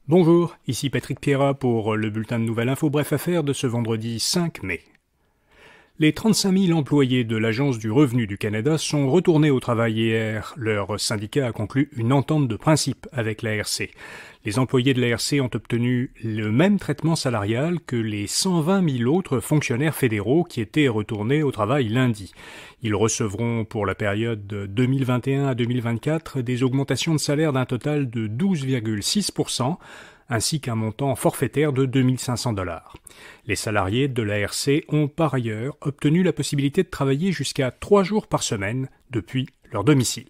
Bonjour, ici Patrick Pierrat pour le bulletin de Nouvelles Info Bref Affaires de ce vendredi 5 mai. Les 35 000 employés de l'Agence du revenu du Canada sont retournés au travail hier. Leur syndicat a conclu une entente de principe avec l'ARC. Les employés de l'ARC ont obtenu le même traitement salarial que les 120 000 autres fonctionnaires fédéraux qui étaient retournés au travail lundi. Ils recevront pour la période 2021 à 2024 des augmentations de salaire d'un total de 12,6%, ainsi qu'un montant forfaitaire de 2 500 $. Les salariés de l'ARC ont par ailleurs obtenu la possibilité de travailler jusqu'à 3 jours par semaine depuis leur domicile.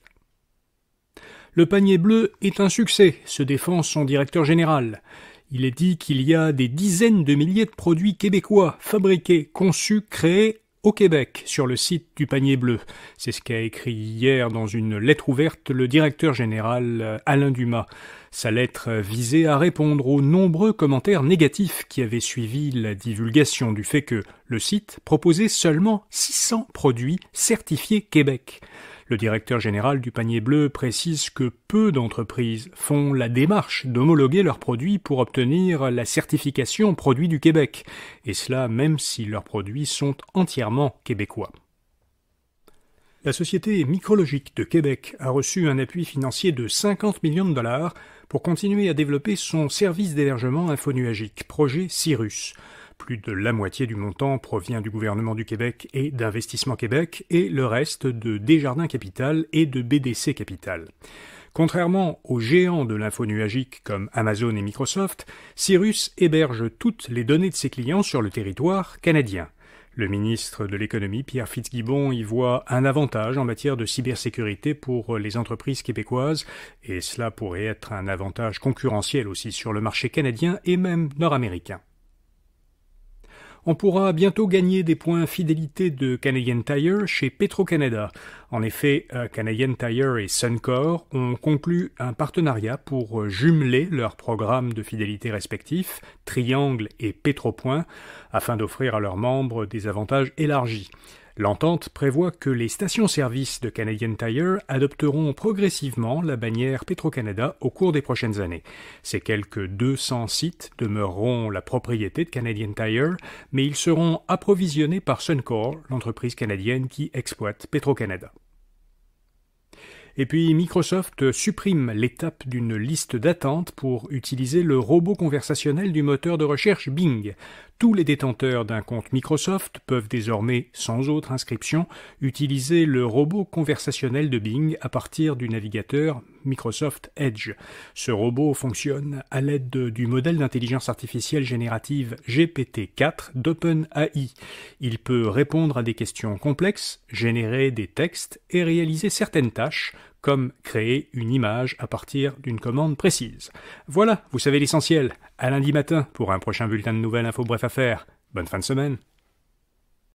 Le panier bleu est un succès, se défend son directeur général. Il est dit qu'il y a des dizaines de milliers de produits québécois fabriqués, conçus, créés au Québec sur le site du panier bleu. C'est ce qu'a écrit hier dans une lettre ouverte le directeur général Alain Dumas. Sa lettre visait à répondre aux nombreux commentaires négatifs qui avaient suivi la divulgation du fait que le site proposait seulement 600 produits certifiés Québec. Le directeur général du panier bleu précise que peu d'entreprises font la démarche d'homologuer leurs produits pour obtenir la certification Produits du Québec, et cela même si leurs produits sont entièrement québécois. La société Micrologique de Québec a reçu un appui financier de 50 millions de $ pour continuer à développer son service d'hébergement infonuagique, projet Cyrus. Plus de la moitié du montant provient du gouvernement du Québec et d'Investissement Québec et le reste de Desjardins Capital et de BDC Capital. Contrairement aux géants de l'infonuagique comme Amazon et Microsoft, Cyrus héberge toutes les données de ses clients sur le territoire canadien. Le ministre de l'Économie, Pierre Fitzgibbon, y voit un avantage en matière de cybersécurité pour les entreprises québécoises, et cela pourrait être un avantage concurrentiel aussi sur le marché canadien et même nord-américain. On pourra bientôt gagner des points fidélité de Canadian Tire chez Petro-Canada. En effet, Canadian Tire et Suncor ont conclu un partenariat pour jumeler leurs programmes de fidélité respectifs, Triangle et Petro-Points, afin d'offrir à leurs membres des avantages élargis. L'entente prévoit que les stations-service de Canadian Tire adopteront progressivement la bannière Petro-Canada au cours des prochaines années. Ces quelques 200 sites demeureront la propriété de Canadian Tire, mais ils seront approvisionnés par Suncor, l'entreprise canadienne qui exploite Petro-Canada. Et puis Microsoft supprime l'étape d'une liste d'attente pour utiliser le robot conversationnel du moteur de recherche Bing. Tous les détenteurs d'un compte Microsoft peuvent désormais, sans autre inscription, utiliser le robot conversationnel de Bing à partir du navigateur Microsoft Edge. Ce robot fonctionne à l'aide du modèle d'intelligence artificielle générative GPT-4 d'OpenAI. Il peut répondre à des questions complexes, générer des textes et réaliser certaines tâches, comme créer une image à partir d'une commande précise. Voilà, vous savez l'essentiel. À lundi matin pour un prochain bulletin de nouvelles info bref affaires. Bonne fin de semaine.